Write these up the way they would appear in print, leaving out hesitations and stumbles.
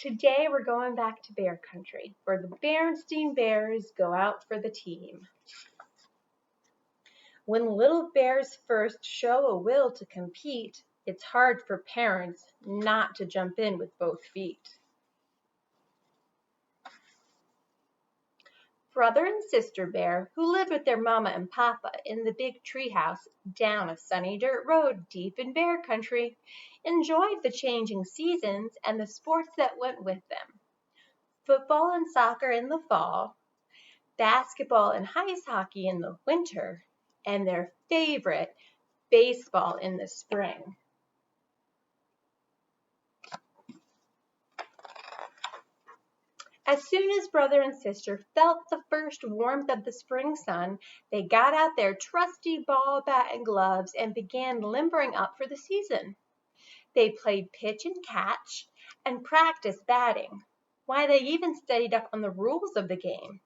Today we're going back to bear country, where the Berenstain Bears go out for the team. When little bears first show a will to compete, it's hard for parents not to jump in with both feet. Brother and sister bear, who lived with their mama and papa in the big treehouse down a sunny dirt road deep in bear country, enjoyed the changing seasons and the sports that went with them. Football and soccer in the fall, basketball and ice hockey in the winter, and their favorite, baseball in the spring. As soon as brother and sister felt the first warmth of the spring sun, they got out their trusty ball, bat, and gloves and began limbering up for the season. They played pitch and catch and practiced batting. Why, they even studied up on the rules of the game.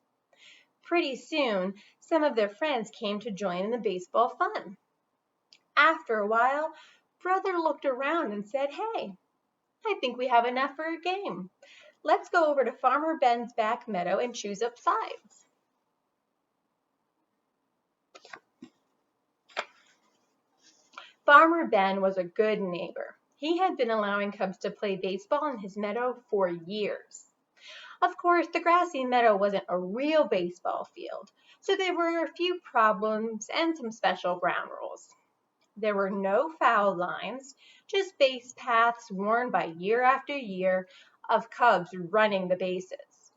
Pretty soon, some of their friends came to join in the baseball fun. After a while, brother looked around and said, "Hey, I think we have enough for a game. Let's go over to Farmer Ben's back meadow and choose up sides." Farmer Ben was a good neighbor. He had been allowing cubs to play baseball in his meadow for years. Of course, the grassy meadow wasn't a real baseball field, so there were a few problems and some special ground rules. There were no foul lines, just base paths worn by year after year of cubs running the bases.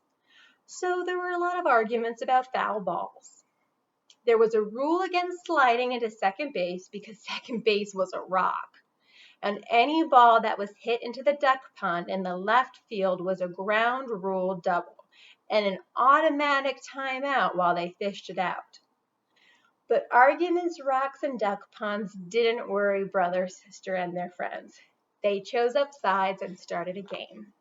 So there were a lot of arguments about foul balls. There was a rule against sliding into second base because second base was a rock. And any ball that was hit into the duck pond in the left field was a ground rule double and an automatic timeout while they fished it out. But arguments, rocks, and duck ponds didn't worry brother, sister, and their friends. They chose up sides and started a game.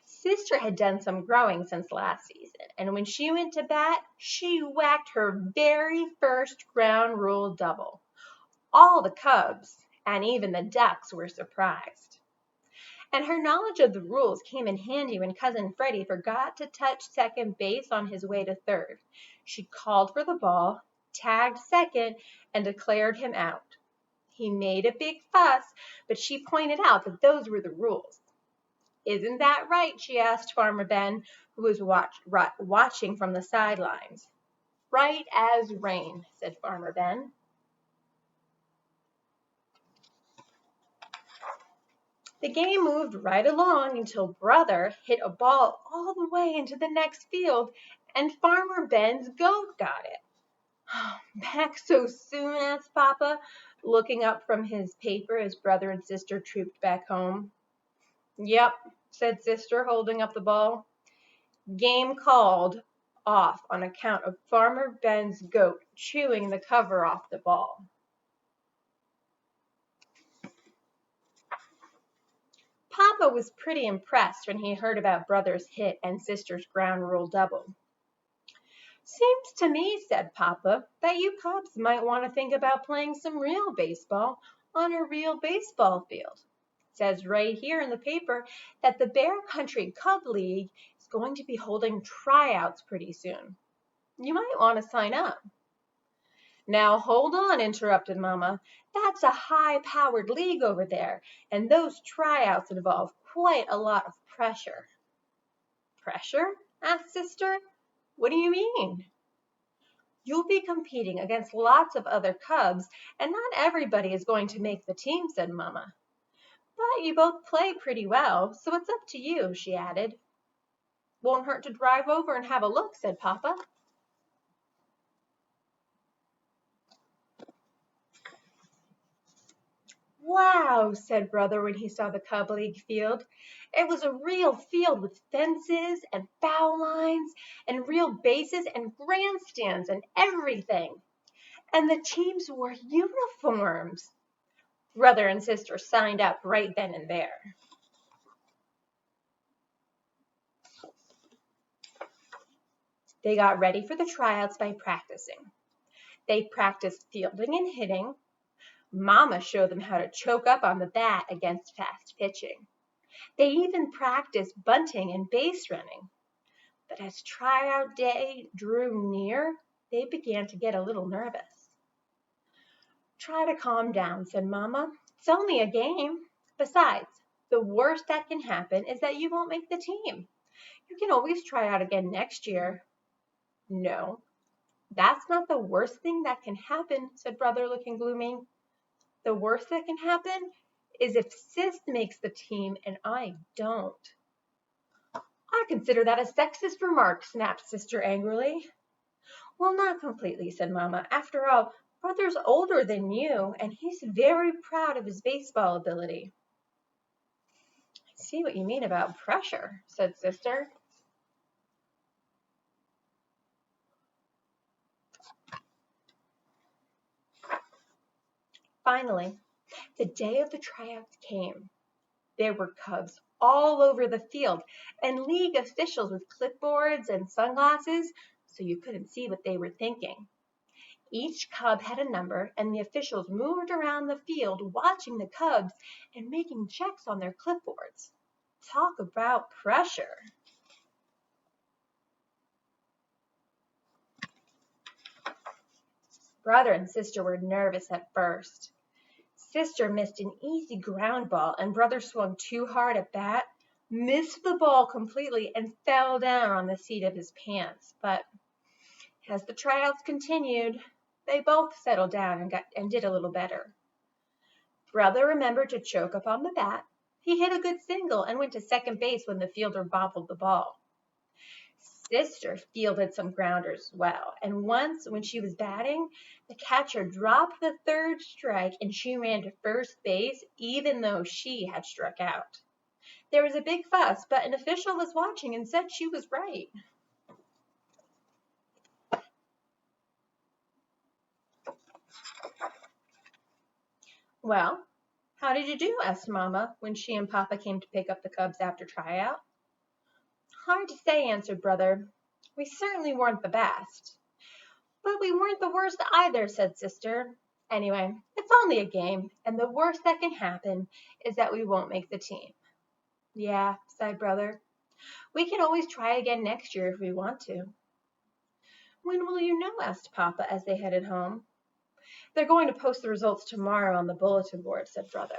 Sister had done some growing since last season, and when she went to bat, she whacked her very first ground rule double. All the cubs, and even the ducks, were surprised. And her knowledge of the rules came in handy when Cousin Freddie forgot to touch second base on his way to third. She called for the ball, tagged second, and declared him out. He made a big fuss, but she pointed out that those were the rules. "Isn't that right?" she asked Farmer Ben, who was watching from the sidelines. "Right as rain," said Farmer Ben. The game moved right along until brother hit a ball all the way into the next field, and Farmer Ben's goat got it. "Back so soon?" asked Papa, looking up from his paper as brother and sister trooped back home. "Yep," said sister, holding up the ball. "Game called off on account of Farmer Ben's goat chewing the cover off the ball." Papa was pretty impressed when he heard about brother's hit and sister's ground rule double. "Seems to me," said Papa, "that you cubs might want to think about playing some real baseball on a real baseball field. It says right here in the paper that the Bear Country Cub League is going to be holding tryouts pretty soon. You might want to sign up." "Now hold on," interrupted Mama. "That's a high-powered league over there, and those tryouts involve quite a lot of pressure." "Pressure?" asked Sister. "What do you mean?" "You'll be competing against lots of other cubs, and not everybody is going to make the team," said Mama. "But you both play pretty well, so it's up to you," she added. "Won't hurt to drive over and have a look," said Papa. "Wow," said brother when he saw the Cub League field. It was a real field with fences and foul lines and real bases and grandstands and everything. And the teams wore uniforms. Brother and sister signed up right then and there. They got ready for the tryouts by practicing. They practiced fielding and hitting, Mama showed them how to choke up on the bat against fast pitching. They even practiced bunting and base running. But as tryout day drew near, they began to get a little nervous. Try to calm down, said Mama. It's only a game. Besides, the worst that can happen is that you won't make the team. You can always try out again next year. No, that's not the worst thing that can happen, said Brother, looking gloomy. The worst that can happen is if Sis makes the team and I don't. I consider that a sexist remark, snapped Sister angrily. Well, not completely, said Mama. After all, Brother's older than you, and he's very proud of his baseball ability. I see what you mean about pressure, said Sister. Finally, the day of the tryouts came. There were Cubs all over the field, and league officials with clipboards and sunglasses, so you couldn't see what they were thinking. Each Cub had a number, and the officials moved around the field watching the Cubs and making checks on their clipboards. Talk about pressure. Brother and Sister were nervous at first. Sister missed an easy ground ball, and Brother swung too hard at bat, missed the ball completely, and fell down on the seat of his pants. But as the tryouts continued, they both settled down and did a little better. Brother remembered to choke up on the bat. He hit a good single and went to second base when the fielder bobbled the ball. Sister fielded some grounders well, and once when she was batting, the catcher dropped the third strike and she ran to first base even though she had struck out. There was a big fuss, but an official was watching and said she was right. Well, how did you do? Asked Mama when she and Papa came to pick up the Cubs after tryout. Hard to say, answered Brother. We certainly weren't the best. But we weren't the worst either, said Sister. Anyway, it's only a game, and the worst that can happen is that we won't make the team. Yeah, sighed Brother. We can always try again next year if we want to. When will you know? Asked Papa as they headed home. They're going to post the results tomorrow on the bulletin board, said Brother.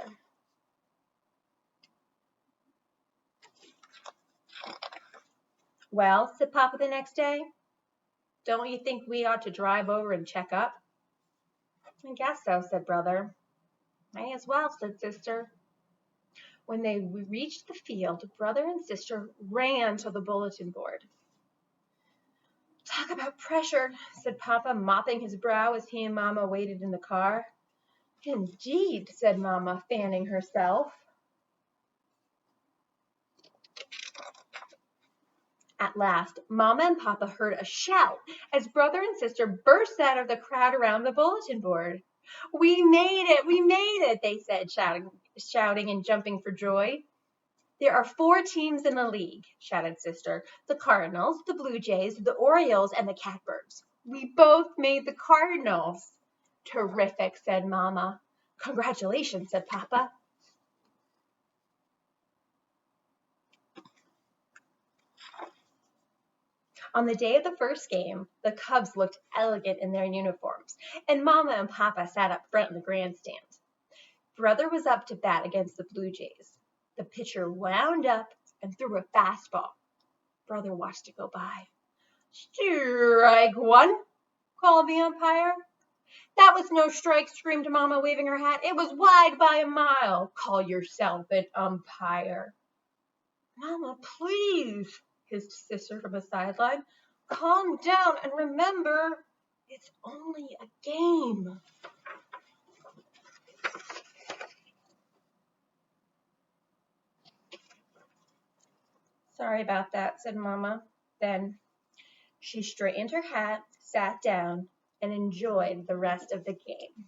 Well, said Papa the next day, don't you think we ought to drive over and check up? I guess so, said Brother. May as well, said Sister. When they reached the field, Brother and Sister ran to the bulletin board. Talk about pressure, said Papa, mopping his brow as he and Mama waited in the car. Indeed, said Mama, fanning herself. At last, Mama and Papa heard a shout as Brother and Sister burst out of the crowd around the bulletin board. We made it, they said, shouting and jumping for joy. There are 4 teams in the league, shouted Sister. The Cardinals, the Blue Jays, the Orioles, and the Catbirds. We both made the Cardinals. Terrific, said Mama. Congratulations, said Papa. On the day of the first game, the Cubs looked elegant in their uniforms, and Mama and Papa sat up front in the grandstand. Brother was up to bat against the Blue Jays. The pitcher wound up and threw a fastball. Brother watched it go by. Strike 1, called the umpire. That was no strike, screamed Mama, waving her hat. It was wide by a mile. Call yourself an umpire. Mama, please, hissed Sister from a sideline. Calm down and remember, it's only a game. Sorry about that, said Mama. Then she straightened her hat, sat down, and enjoyed the rest of the game.